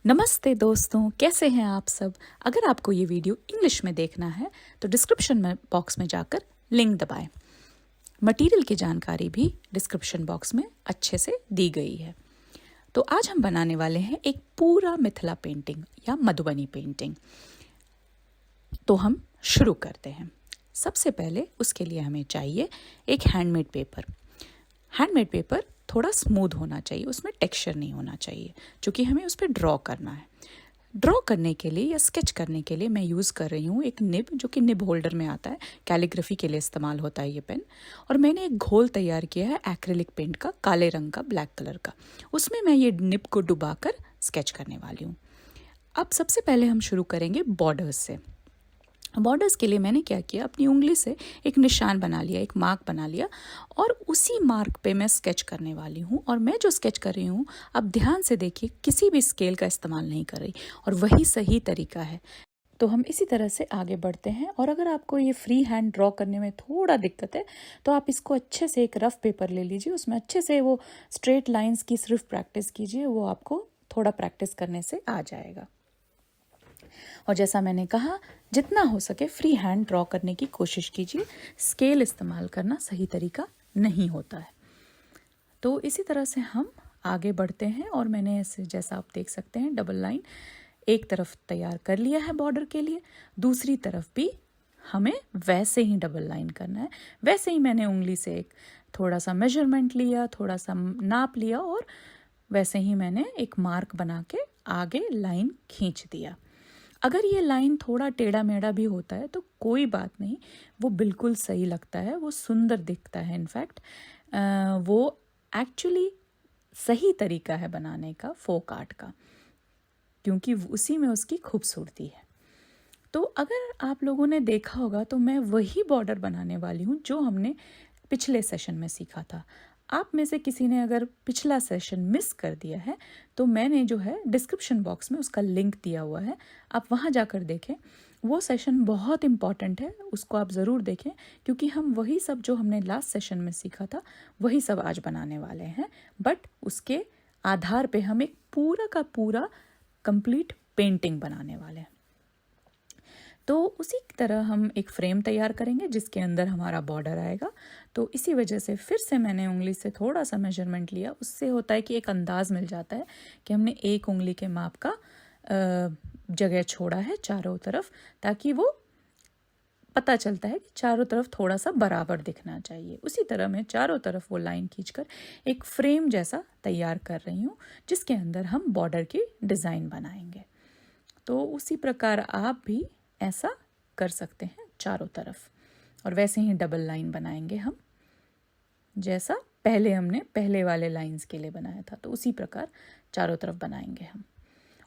नमस्ते दोस्तों, कैसे हैं आप सब। अगर आपको ये वीडियो इंग्लिश में देखना है तो डिस्क्रिप्शन में बॉक्स में जाकर लिंक दबाएं। मटेरियल की जानकारी भी डिस्क्रिप्शन बॉक्स में अच्छे से दी गई है। तो आज हम बनाने वाले हैं एक पूरा मिथिला पेंटिंग या मधुबनी पेंटिंग। तो हम शुरू करते हैं। सबसे पहले उसके लिए हमें चाहिए एक हैंडमेड पेपर। हैंडमेड पेपर थोड़ा स्मूथ होना चाहिए, उसमें टेक्सचर नहीं होना चाहिए, क्योंकि हमें उस पर ड्रॉ करना है। ड्रॉ करने के लिए या स्केच करने के लिए मैं यूज़ कर रही हूँ एक निब, जो कि निब होल्डर में आता है। कैलीग्राफी के लिए इस्तेमाल होता है ये पेन। और मैंने एक घोल तैयार किया है एक्रिलिक पेंट का, काले रंग का, ब्लैक कलर का। उसमें मैं ये निब को डुबाकर स्केच करने वाली हूँ। अब सबसे पहले हम शुरू करेंगे बॉर्डर्स से। बॉर्डर्स के लिए मैंने क्या किया, अपनी उंगली से एक निशान बना लिया, एक मार्क बना लिया, और उसी मार्क पे मैं स्केच करने वाली हूँ। और मैं जो स्केच कर रही हूँ, अब ध्यान से देखिए, किसी भी स्केल का इस्तेमाल नहीं कर रही, और वही सही तरीका है। तो हम इसी तरह से आगे बढ़ते हैं। और अगर आपको ये फ्री हैंड ड्रॉ करने में थोड़ा दिक्कत है तो आप इसको अच्छे से एक रफ पेपर ले लीजिए, उसमें अच्छे से वो स्ट्रेट लाइंस की सिर्फ प्रैक्टिस कीजिए, वो आपको थोड़ा प्रैक्टिस करने से आ जाएगा। और जैसा मैंने कहा, जितना हो सके फ्री हैंड ड्रॉ करने की कोशिश कीजिए। स्केल इस्तेमाल करना सही तरीका नहीं होता है। तो इसी तरह से हम आगे बढ़ते हैं। और मैंने ऐसे, जैसा आप देख सकते हैं, डबल लाइन एक तरफ तैयार कर लिया है बॉर्डर के लिए, दूसरी तरफ भी हमें वैसे ही डबल लाइन करना है। वैसे ही मैंने उंगली से एक थोड़ा सा मेजरमेंट लिया, थोड़ा सा नाप लिया, और वैसे ही मैंने एक मार्क बना के आगे लाइन खींच दिया। अगर ये लाइन थोड़ा टेढ़ा मेढ़ा भी होता है तो कोई बात नहीं, वो बिल्कुल सही लगता है, वो सुंदर दिखता है। इनफैक्ट वो एक्चुअली सही तरीका है बनाने का फोक आर्ट का, क्योंकि उसी में उसकी खूबसूरती है। तो अगर आप लोगों ने देखा होगा तो मैं वही बॉर्डर बनाने वाली हूँ जो हमने पिछले सेशन में सीखा था। आप में से किसी ने अगर पिछला सेशन मिस कर दिया है तो मैंने जो है डिस्क्रिप्शन बॉक्स में उसका लिंक दिया हुआ है, आप वहाँ जाकर देखें। वो सेशन बहुत इम्पॉर्टेंट है, उसको आप ज़रूर देखें, क्योंकि हम वही सब जो हमने लास्ट सेशन में सीखा था वही सब आज बनाने वाले हैं। बट उसके आधार पे हम एक पूरा का पूरा कंप्लीट पेंटिंग बनाने वाले हैं। तो उसी तरह हम एक फ्रेम तैयार करेंगे जिसके अंदर हमारा बॉर्डर आएगा। तो इसी वजह से फिर से मैंने उंगली से थोड़ा सा मेजरमेंट लिया। उससे होता है कि एक अंदाज़ मिल जाता है कि हमने एक उंगली के माप का जगह छोड़ा है चारों तरफ, ताकि वो पता चलता है कि चारों तरफ थोड़ा सा बराबर दिखना चाहिए। उसी तरह मैं चारों तरफ वो लाइन खींचकर एक फ्रेम जैसा तैयार कर रही हूँ, जिसके अंदर हम बॉर्डर की डिज़ाइन बनाएंगे। तो उसी प्रकार आप भी ऐसा कर सकते हैं चारों तरफ। और वैसे ही डबल लाइन बनाएंगे हम, जैसा पहले हमने पहले वाले लाइंस के लिए बनाया था, तो उसी प्रकार चारों तरफ बनाएंगे हम।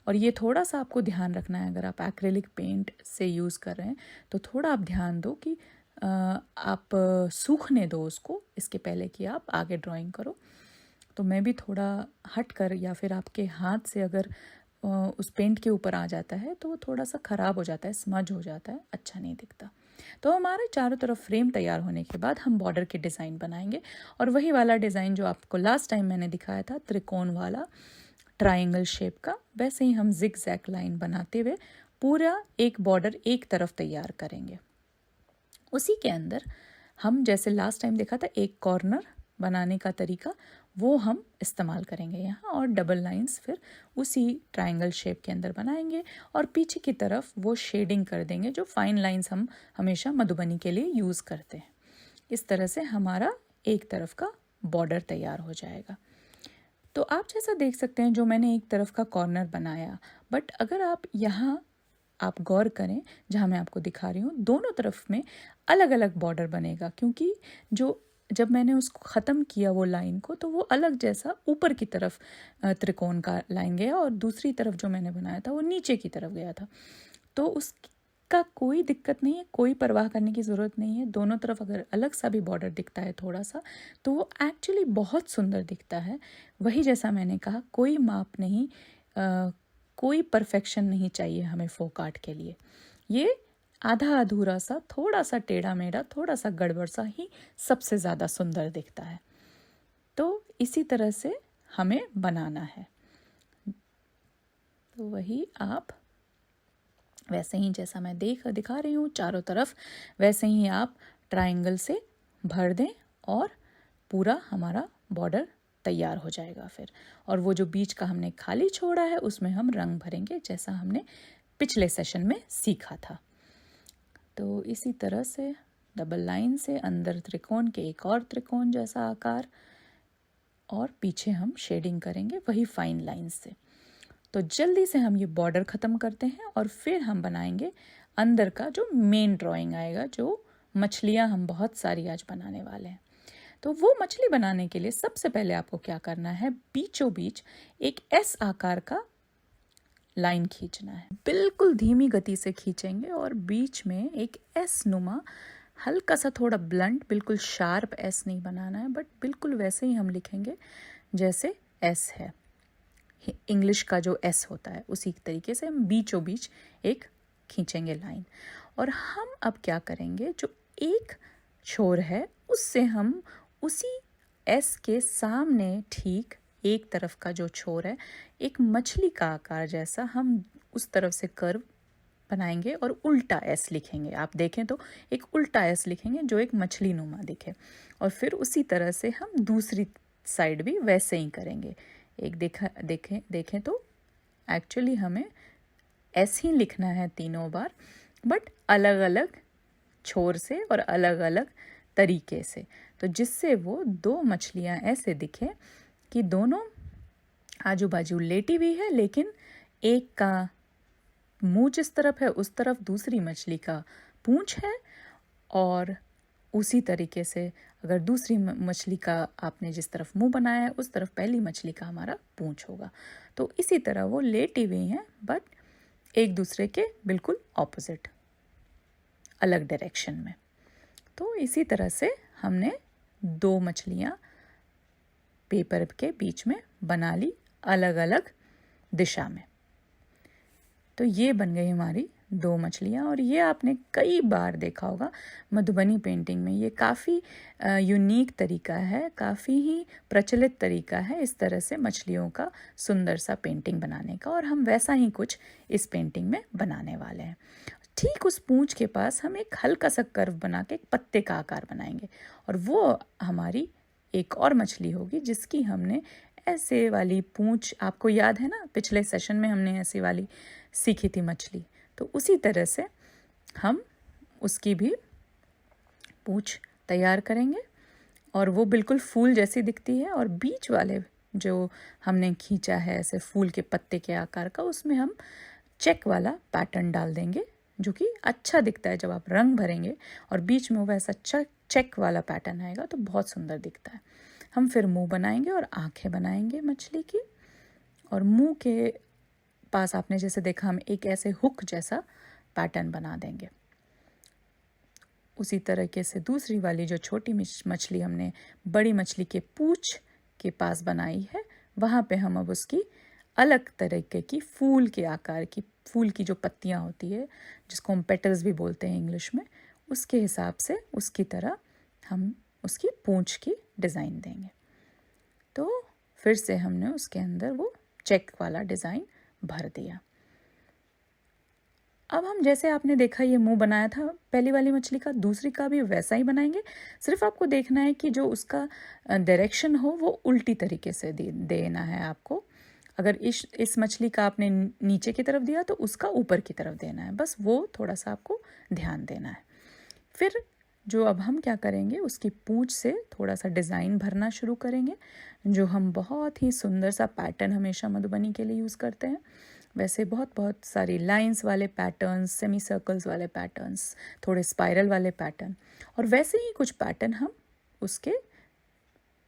और ये थोड़ा सा आपको ध्यान रखना है, अगर आप एक्रिलिक पेंट से यूज़ कर रहे हैं तो थोड़ा आप ध्यान दो कि आप सूखने दो उसको, इसके पहले कि आप आगे ड्राइंग करो। तो मैं भी थोड़ा हट कर, या फिर आपके हाथ से अगर उस पेंट के ऊपर आ जाता है तो वो थोड़ा सा ख़राब हो जाता है, स्मज हो जाता है, अच्छा नहीं दिखता। तो हमारे चारों तरफ फ्रेम तैयार होने के बाद हम बॉर्डर के डिज़ाइन बनाएंगे। और वही वाला डिज़ाइन जो आपको लास्ट टाइम मैंने दिखाया था, त्रिकोण वाला, ट्रायंगल शेप का, वैसे ही हम जिग जैग लाइन बनाते हुए पूरा एक बॉर्डर एक तरफ तैयार करेंगे। उसी के अंदर हम, जैसे लास्ट टाइम देखा था, एक कॉर्नर बनाने का तरीका वो हम इस्तेमाल करेंगे यहाँ। और डबल लाइंस फिर उसी ट्रायंगल शेप के अंदर बनाएंगे, और पीछे की तरफ वो शेडिंग कर देंगे, जो फाइन लाइंस हम हमेशा मधुबनी के लिए यूज़ करते हैं। इस तरह से हमारा एक तरफ का बॉर्डर तैयार हो जाएगा। तो आप जैसा देख सकते हैं, जो मैंने एक तरफ का कॉर्नर बनाया, बट अगर आप यहाँ आप गौर करें, जहाँ मैं आपको दिखा रही हूँ, दोनों तरफ में अलग अलग बॉर्डर बनेगा, क्योंकि जब मैंने उसको ख़त्म किया वो लाइन को, तो वो अलग जैसा ऊपर की तरफ त्रिकोण का लाइन गया, और दूसरी तरफ जो मैंने बनाया था वो नीचे की तरफ गया था। तो उसका कोई दिक्कत नहीं है, कोई परवाह करने की ज़रूरत नहीं है। दोनों तरफ अगर अलग सा भी बॉर्डर दिखता है थोड़ा सा, तो वो एक्चुअली बहुत सुंदर दिखता है। वही जैसा मैंने कहा, कोई माप नहीं, कोई परफेक्शन नहीं चाहिए हमें फोक आर्ट के लिए। ये आधा अधूरा सा, थोड़ा सा टेढ़ा मेढ़ा, थोड़ा सा गड़बड़ सा ही सबसे ज़्यादा सुंदर दिखता है। तो इसी तरह से हमें बनाना है। तो वही आप वैसे ही जैसा मैं दिखा रही हूँ चारों तरफ, वैसे ही आप ट्रायंगल से भर दें और पूरा हमारा बॉर्डर तैयार हो जाएगा फिर। और वो जो बीच का हमने खाली छोड़ा है उसमें हम रंग भरेंगे जैसा हमने पिछले सेशन में सीखा था। तो इसी तरह से डबल लाइन से अंदर त्रिकोण के एक और त्रिकोण जैसा आकार, और पीछे हम शेडिंग करेंगे वही फाइन लाइन से। तो जल्दी से हम ये बॉर्डर ख़त्म करते हैं और फिर हम बनाएंगे अंदर का जो मेन ड्राइंग आएगा, जो मछलियाँ हम बहुत सारी आज बनाने वाले हैं। तो वो मछली बनाने के लिए सबसे पहले आपको क्या करना है, बीचों बीच एक एस आकार का लाइन खींचना है। बिल्कुल धीमी गति से खींचेंगे और बीच में एक एस नुमा हल्का सा थोड़ा ब्लंट, बिल्कुल शार्प एस नहीं बनाना है, बट बिल्कुल वैसे ही हम लिखेंगे जैसे एस है, इंग्लिश का जो एस होता है उसी तरीके से हम बीचों बीच एक खींचेंगे लाइन। और हम अब क्या करेंगे, जो एक छोर है उससे हम उसी एस के सामने ठीक एक तरफ का जो छोर है, एक मछली का आकार जैसा हम उस तरफ से कर्व बनाएंगे और उल्टा एस लिखेंगे। आप देखें तो एक उल्टा एस लिखेंगे जो एक मछली नुमा दिखे। और फिर उसी तरह से हम दूसरी साइड भी वैसे ही करेंगे। एक देखें तो एक्चुअली हमें एस ही लिखना है तीनों बार, बट अलग अलग छोर से और अलग अलग तरीके से, तो जिससे वो दो मछलियाँ ऐसे दिखे कि दोनों आजू बाजू लेटी हुई है, लेकिन एक का मुंह जिस तरफ है उस तरफ दूसरी मछली का पूंछ है, और उसी तरीके से अगर दूसरी मछली का आपने जिस तरफ मुंह बनाया है उस तरफ पहली मछली का हमारा पूंछ होगा। तो इसी तरह वो लेटी हुई हैं, बट एक दूसरे के बिल्कुल ऑपोजिट, अलग डायरेक्शन में। तो इसी तरह से हमने दो मछलियाँ पेपर के बीच में बना ली अलग अलग दिशा में। तो ये बन गई हमारी दो मछलियाँ, और ये आपने कई बार देखा होगा मधुबनी पेंटिंग में। ये काफ़ी यूनिक तरीका है, काफ़ी ही प्रचलित तरीका है इस तरह से मछलियों का सुंदर सा पेंटिंग बनाने का, और हम वैसा ही कुछ इस पेंटिंग में बनाने वाले हैं। ठीक उस पूंछ के पास हम एक हल्का सा कर्व बना के एक पत्ते का आकार बनाएंगे, और वो हमारी एक और मछली होगी जिसकी हमने ऐसे वाली पूंछ, आपको याद है ना पिछले सेशन में हमने ऐसी वाली सीखी थी मछली, तो उसी तरह से हम उसकी भी पूंछ तैयार करेंगे और वो बिल्कुल फूल जैसी दिखती है। और बीच वाले जो हमने खींचा है ऐसे फूल के पत्ते के आकार का, उसमें हम चेक वाला पैटर्न डाल देंगे जो कि अच्छा दिखता है। जब आप रंग भरेंगे और बीच में वैसा अच्छा चेक वाला पैटर्न आएगा तो बहुत सुंदर दिखता है। हम फिर मुंह बनाएंगे और आंखें बनाएंगे मछली की, और मुंह के पास आपने जैसे देखा हम एक ऐसे हुक जैसा पैटर्न बना देंगे। उसी तरीके से दूसरी वाली जो छोटी मछली हमने बड़ी मछली के पूंछ के पास बनाई है, वहाँ पे हम अब उसकी अलग तरीके की फूल के आकार की, फूल की जो पत्तियाँ होती है जिसको हम पेटल्स भी बोलते हैं इंग्लिश में, उसके हिसाब से उसकी तरह हम उसकी पूंछ की डिज़ाइन देंगे। तो फिर से हमने उसके अंदर वो चेक वाला डिज़ाइन भर दिया। अब हम जैसे आपने देखा ये मुंह बनाया था पहली वाली मछली का, दूसरी का भी वैसा ही बनाएंगे। सिर्फ आपको देखना है कि जो उसका डायरेक्शन हो वो उल्टी तरीके से देना है आपको। अगर इस मछली का आपने नीचे की तरफ दिया तो उसका ऊपर की तरफ देना है, बस वो थोड़ा सा आपको ध्यान देना है। फिर जो अब हम क्या करेंगे, उसकी पूंछ से थोड़ा सा डिज़ाइन भरना शुरू करेंगे, जो हम बहुत ही सुंदर सा पैटर्न हमेशा मधुबनी के लिए यूज़ करते हैं। वैसे बहुत सारी लाइंस वाले पैटर्न्स, सेमी सर्कल्स वाले पैटर्न्स, थोड़े स्पाइरल वाले पैटर्न, और वैसे ही कुछ पैटर्न हम उसके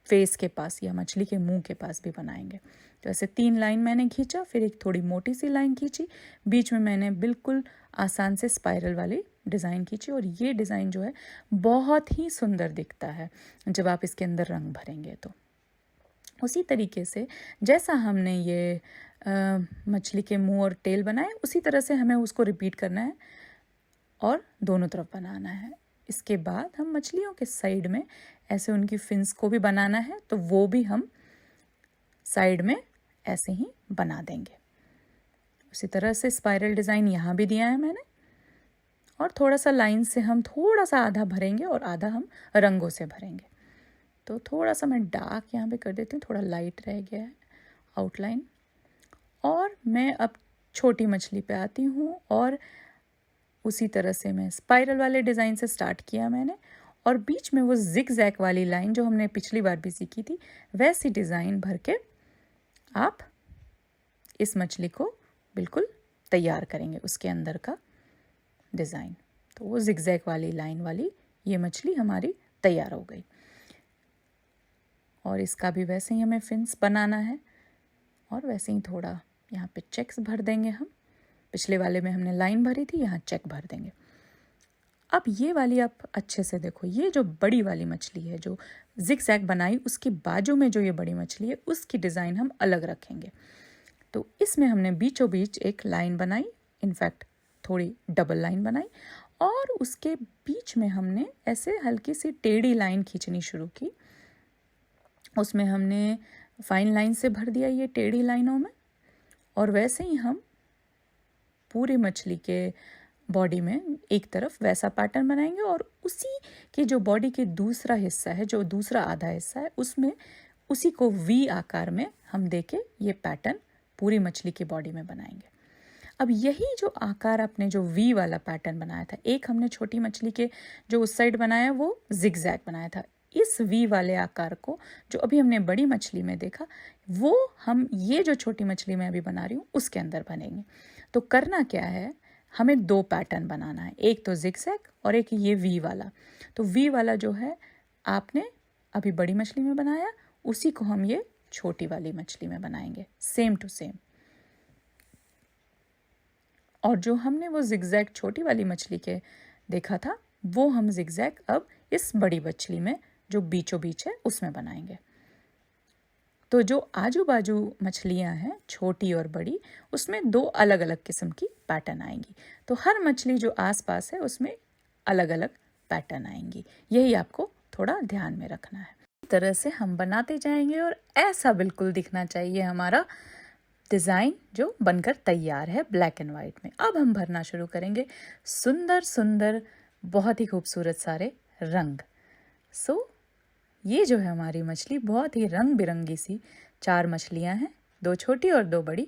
फेस के पास या मछली के मुंह के पास भी बनाएंगे। तो ऐसे 3 लाइन मैंने खींचा, फिर एक थोड़ी मोटी सी लाइन खींची, बीच में मैंने बिल्कुल आसान से स्पाइरल वाली डिज़ाइन खींची, और ये डिज़ाइन जो है बहुत ही सुंदर दिखता है जब आप इसके अंदर रंग भरेंगे। तो उसी तरीके से जैसा हमने ये मछली के मुंह और टेल बनाए, उसी तरह से हमें उसको रिपीट करना है और दोनों तरफ बनाना है। इसके बाद हम मछलियों के साइड में ऐसे उनकी फिन्स को भी बनाना है, तो वो भी हम साइड में ऐसे ही बना देंगे। उसी तरह से स्पाइरल डिज़ाइन यहाँ भी दिया है मैंने, और थोड़ा सा लाइन से हम थोड़ा सा आधा भरेंगे और आधा हम रंगों से भरेंगे। तो थोड़ा सा मैं डार्क यहाँ पे कर देती हूँ, थोड़ा लाइट रह गया है आउटलाइन। और मैं अब छोटी मछली पे आती हूँ और उसी तरह से मैं स्पाइरल वाले डिज़ाइन से स्टार्ट किया मैंने, और बीच में वो जिग जैग वाली लाइन जो हमने पिछली बार भी सीखी थी वैसी डिज़ाइन भर के आप इस मछली को बिल्कुल तैयार करेंगे, उसके अंदर का डिज़ाइन। तो वो जिग जैग वाली लाइन वाली ये मछली हमारी तैयार हो गई। और इसका भी वैसे ही हमें फिन्स बनाना है, और वैसे ही थोड़ा यहाँ पे चेक्स भर देंगे हम। पिछले वाले में हमने लाइन भरी थी, यहाँ चेक भर देंगे। अब ये वाली आप अच्छे से देखो, ये जो बड़ी वाली मछली है जो जिग जैग बनाई, उसके बाजू में जो ये बड़ी मछली है उसकी डिज़ाइन हम अलग रखेंगे। तो इसमें हमने बीचों बीच एक लाइन बनाई, इनफैक्ट थोड़ी डबल लाइन बनाई, और उसके बीच में हमने ऐसे हल्की सी टेढ़ी लाइन खींचनी शुरू की। उसमें हमने फाइन लाइन से भर दिया ये टेढ़ी लाइनों में, और वैसे ही हम पूरी मछली के बॉडी में एक तरफ वैसा पैटर्न बनाएंगे, और उसी के जो बॉडी के दूसरा हिस्सा है, जो दूसरा आधा हिस्सा है, उसमें उसी को वी आकार में हम देके ये पैटर्न पूरी मछली की बॉडी में बनाएंगे। अब यही जो आकार आपने जो वी वाला पैटर्न बनाया था, एक हमने छोटी मछली के जो उस साइड बनाया वो जिग जैग बनाया था, इस वी वाले आकार को जो अभी हमने बड़ी मछली में देखा वो हम ये जो छोटी मछली में अभी बना रही हूँ उसके अंदर बनेंगे। तो करना क्या है, हमें दो पैटर्न बनाना है, एक तो जिग जैग और एक ये वी वाला। तो वी वाला जो है आपने अभी बड़ी मछली में बनाया, उसी को हम ये छोटी वाली मछली में बनाएंगे, सेम टू सेम। और जो हमने वो जिग जैग छोटी वाली मछली के देखा था वो हम जिग जैग अब इस बड़ी मछली में जो बीचों बीच है उसमें बनाएंगे। तो जो आजू बाजू मछलियां हैं छोटी और बड़ी, उसमें दो अलग अलग किस्म की पैटर्न आएंगी। तो हर मछली जो आसपास है उसमें अलग अलग पैटर्न आएंगी, यही आपको थोड़ा ध्यान में रखना है। इस तरह से हम बनाते जाएंगे और ऐसा बिल्कुल दिखना चाहिए हमारा डिज़ाइन जो बनकर तैयार है ब्लैक एंड वाइट में। अब हम भरना शुरू करेंगे सुंदर सुंदर बहुत ही खूबसूरत सारे रंग। ये जो है हमारी मछली बहुत ही रंग बिरंगी सी 4 मछलियां हैं, 2 छोटी और 2 बड़ी।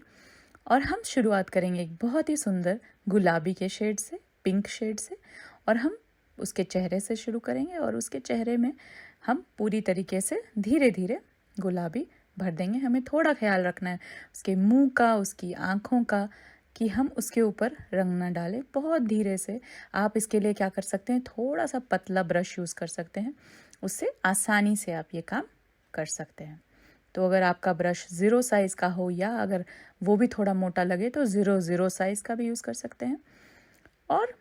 और हम शुरुआत करेंगे एक बहुत ही सुंदर गुलाबी के शेड से, पिंक शेड से, और हम उसके चेहरे से शुरू करेंगे, और उसके चेहरे में हम पूरी तरीके से धीरे धीरे गुलाबी भर देंगे। हमें थोड़ा ख्याल रखना है उसके मुंह का, उसकी आँखों का, कि हम उसके ऊपर रंग ना डालें, बहुत धीरे से। आप इसके लिए क्या कर सकते हैं, थोड़ा सा पतला ब्रश यूज़ कर सकते हैं, उससे आसानी से आप ये काम कर सकते हैं। तो अगर आपका ब्रश 0 साइज़ का हो, या अगर वो भी थोड़ा मोटा लगे तो 0 साइज़ का भी यूज़ कर सकते हैं। और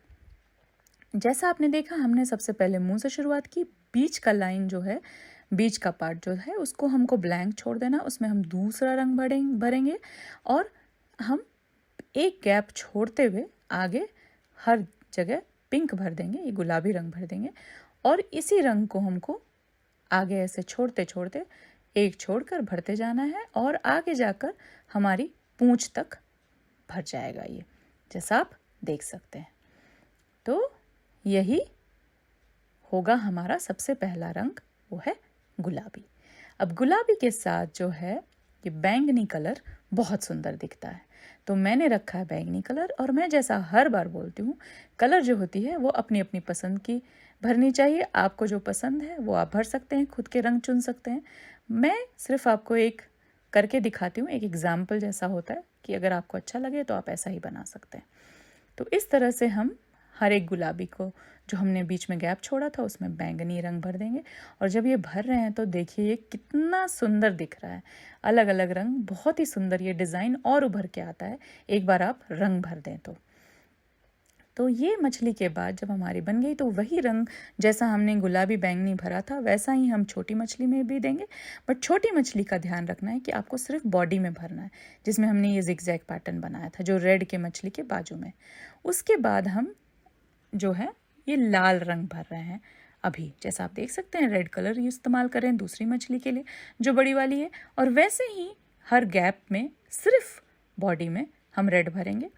जैसा आपने देखा, हमने सबसे पहले मुंह से शुरुआत की। बीच का लाइन जो है, बीच का पार्ट जो है, उसको हमको ब्लैंक छोड़ देना, उसमें हम दूसरा रंग भरेंगे, और हम एक गैप छोड़ते हुए आगे हर जगह पिंक भर देंगे, ये गुलाबी रंग भर देंगे। और इसी रंग को हमको आगे ऐसे छोड़ते छोड़ते एक छोड़कर भरते जाना है, और आगे जाकर हमारी पूंछ तक भर जाएगा ये, जैसा आप देख सकते हैं। तो यही होगा हमारा सबसे पहला रंग, वो है गुलाबी। अब गुलाबी के साथ जो है ये बैंगनी कलर बहुत सुंदर दिखता है, तो मैंने रखा है बैंगनी कलर। और मैं जैसा हर बार बोलती हूँ, कलर जो होती है वो अपनी अपनी पसंद की भरनी चाहिए। आपको जो पसंद है वो आप भर सकते हैं, खुद के रंग चुन सकते हैं। मैं सिर्फ आपको एक करके दिखाती हूँ, एक एग्जाम्पल जैसा होता है, कि अगर आपको अच्छा लगे तो आप ऐसा ही बना सकते हैं। तो इस तरह से हम हर एक गुलाबी को, जो हमने बीच में गैप छोड़ा था, उसमें बैंगनी रंग भर देंगे। और जब ये भर रहे हैं तो देखिए ये कितना सुंदर दिख रहा है, अलग अलग रंग, बहुत ही सुंदर ये डिज़ाइन और उभर के आता है एक बार आप रंग भर दें तो ये मछली के बाद जब हमारी बन गई, तो वही रंग जैसा हमने गुलाबी बैंगनी भरा था वैसा ही हम छोटी मछली में भी देंगे। बट छोटी मछली का ध्यान रखना है कि आपको सिर्फ बॉडी में भरना है, जिसमें हमने ये जिग जैग पैटर्न बनाया था जो रेड के मछली के बाजू में। उसके बाद हम जो है ये लाल रंग भर रहे हैं। अभी जैसा आप देख सकते हैं, रेड कलर इस्तेमाल करें दूसरी मछली के लिए जो बड़ी वाली है, और वैसे ही हर गैप में सिर्फ बॉडी में हम रेड भरेंगे।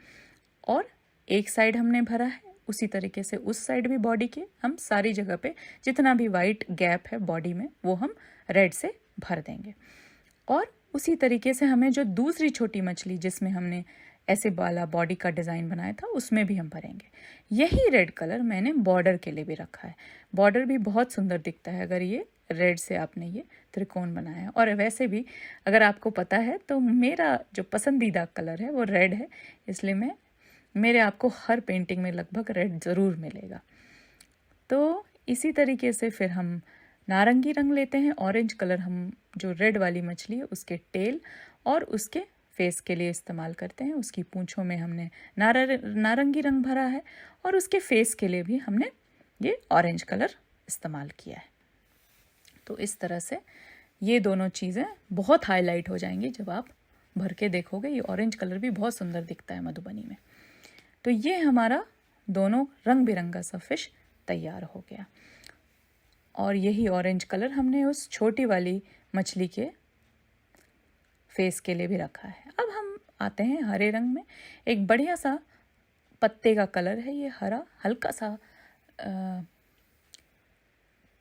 और एक साइड हमने भरा है, उसी तरीके से उस साइड भी बॉडी के हम सारी जगह पे जितना भी वाइट गैप है बॉडी में वो हम रेड से भर देंगे। और उसी तरीके से हमें जो दूसरी छोटी मछली जिसमें हमने ऐसे वाला बॉडी का डिज़ाइन बनाया था उसमें भी हम भरेंगे। यही रेड कलर मैंने बॉर्डर के लिए भी रखा है। बॉर्डर भी बहुत सुंदर दिखता है अगर ये रेड से आपने ये त्रिकोण बनाया है। और वैसे भी अगर आपको पता है तो मेरा जो पसंदीदा कलर है वो रेड है, इसलिए मेरे आपको हर पेंटिंग में लगभग रेड ज़रूर मिलेगा। तो इसी तरीके से फिर हम नारंगी रंग लेते हैं। ऑरेंज कलर हम जो रेड वाली मछली है उसके टेल और उसके फेस के लिए इस्तेमाल करते हैं। उसकी पूंछों में हमने नारंगी रंग भरा है और उसके फेस के लिए भी हमने ये ऑरेंज कलर इस्तेमाल किया है। तो इस तरह से ये दोनों चीज़ें बहुत हाईलाइट हो जाएंगी जब आप भर के देखोगे। ये ऑरेंज कलर भी बहुत सुंदर दिखता है मधुबनी में। तो ये हमारा दोनों रंग बिरंगा सा फिश तैयार हो गया। और यही ऑरेंज कलर हमने उस छोटी वाली मछली के फेस के लिए भी रखा है। अब हम आते हैं हरे रंग में। एक बढ़िया सा पत्ते का कलर है ये हरा, हल्का सा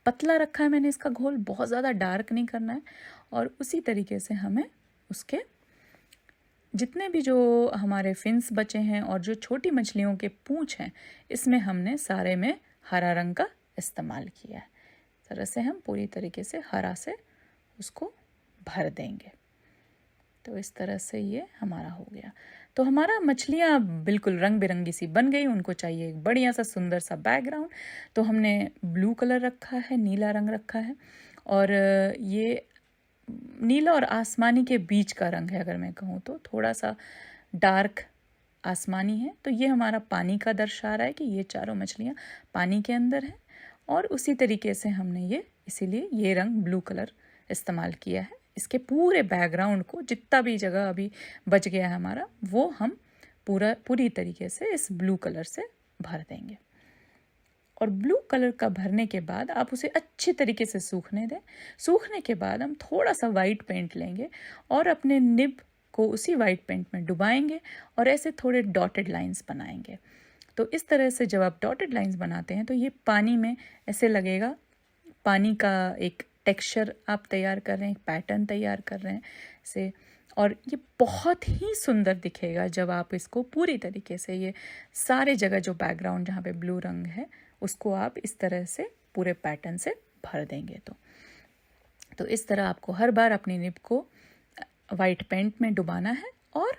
पतला रखा है मैंने इसका घोल, बहुत ज़्यादा डार्क नहीं करना है। और उसी तरीके से हमें उसके जितने भी जो हमारे फिन्स बचे हैं और जो छोटी मछलियों के पूंछ हैं इसमें हमने सारे में हरा रंग का इस्तेमाल किया है। इस तरह से हम पूरी तरीके से हरा से उसको भर देंगे। तो इस तरह से ये हमारा हो गया। तो हमारा मछलियाँ बिल्कुल रंग बिरंगी सी बन गई। उनको चाहिए एक बढ़िया सा सुंदर सा बैकग्राउंड, तो हमने ब्लू कलर रखा है, नीला रंग रखा है। और ये नीला और आसमानी के बीच का रंग है, अगर मैं कहूँ तो थोड़ा सा डार्क आसमानी है। तो ये हमारा पानी का दर्शा रहा है कि ये चारों मछलियाँ पानी के अंदर हैं। और उसी तरीके से हमने ये इसीलिए ये रंग ब्लू कलर इस्तेमाल किया है। इसके पूरे बैकग्राउंड को जितना भी जगह अभी बच गया है हमारा वो हम पूरी तरीके से इस ब्लू कलर से भर देंगे। और ब्लू कलर का भरने के बाद आप उसे अच्छी तरीके से सूखने दें। सूखने के बाद हम थोड़ा सा वाइट पेंट लेंगे और अपने निब को उसी वाइट पेंट में डुबाएंगे और ऐसे थोड़े डॉटेड लाइंस बनाएंगे। तो इस तरह से जब आप डॉटेड लाइंस बनाते हैं तो ये पानी में ऐसे लगेगा, पानी का एक टेक्सचर आप तैयार कर रहे हैं, एक पैटर्न तैयार कर रहे हैं से। और ये बहुत ही सुंदर दिखेगा जब आप इसको पूरी तरीके से ये सारे जगह जो बैकग्राउंड जहाँ पे ब्लू रंग है उसको आप इस तरह से पूरे पैटर्न से भर देंगे। तो इस तरह आपको हर बार अपनी निब को वाइट पेंट में डुबाना है और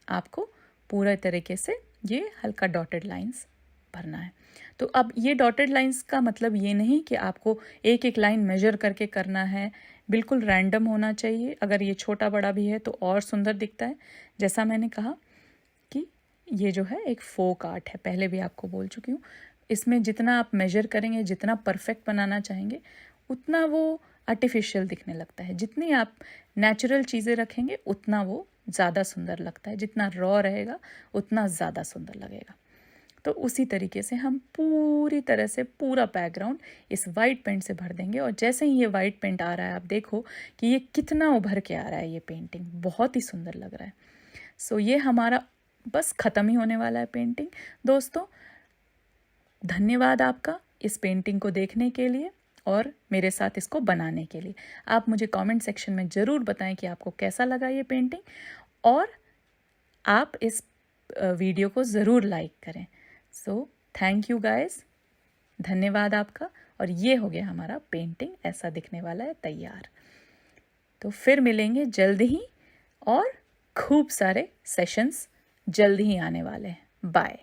आपको पूरे तरीके से ये हल्का डॉटेड लाइंस भरना है। तो अब ये डॉटेड लाइंस का मतलब ये नहीं कि आपको एक एक लाइन मेजर करके करना है, बिल्कुल रैंडम होना चाहिए। अगर ये छोटा बड़ा भी है तो और सुंदर दिखता है। जैसा मैंने कहा कि ये जो है एक फोक आर्ट है, पहले भी आपको बोल चुकी हूँ। इसमें जितना आप मेजर करेंगे, जितना परफेक्ट बनाना चाहेंगे उतना वो आर्टिफिशियल दिखने लगता है। जितनी आप नेचुरल चीज़ें रखेंगे उतना वो ज़्यादा सुंदर लगता है, जितना रॉ रहेगा उतना ज़्यादा सुंदर लगेगा। तो उसी तरीके से हम पूरी तरह से पूरा बैकग्राउंड इस वाइट पेंट से भर देंगे। और जैसे ही ये वाइट पेंट आ रहा है आप देखो कि ये कितना उभर के आ रहा है, ये पेंटिंग बहुत ही सुंदर लग रहा है। सो ये हमारा बस ख़त्म ही होने वाला है पेंटिंग। दोस्तों धन्यवाद आपका इस पेंटिंग को देखने के लिए और मेरे साथ इसको बनाने के लिए। आप मुझे कमेंट सेक्शन में ज़रूर बताएं कि आपको कैसा लगा ये पेंटिंग, और आप इस वीडियो को ज़रूर लाइक करें। सो थैंक यू गाइस, धन्यवाद आपका। और ये हो गया हमारा पेंटिंग, ऐसा दिखने वाला है तैयार। तो फिर मिलेंगे जल्द ही और खूब सारे सेशंस जल्द ही आने वाले हैं। बाय।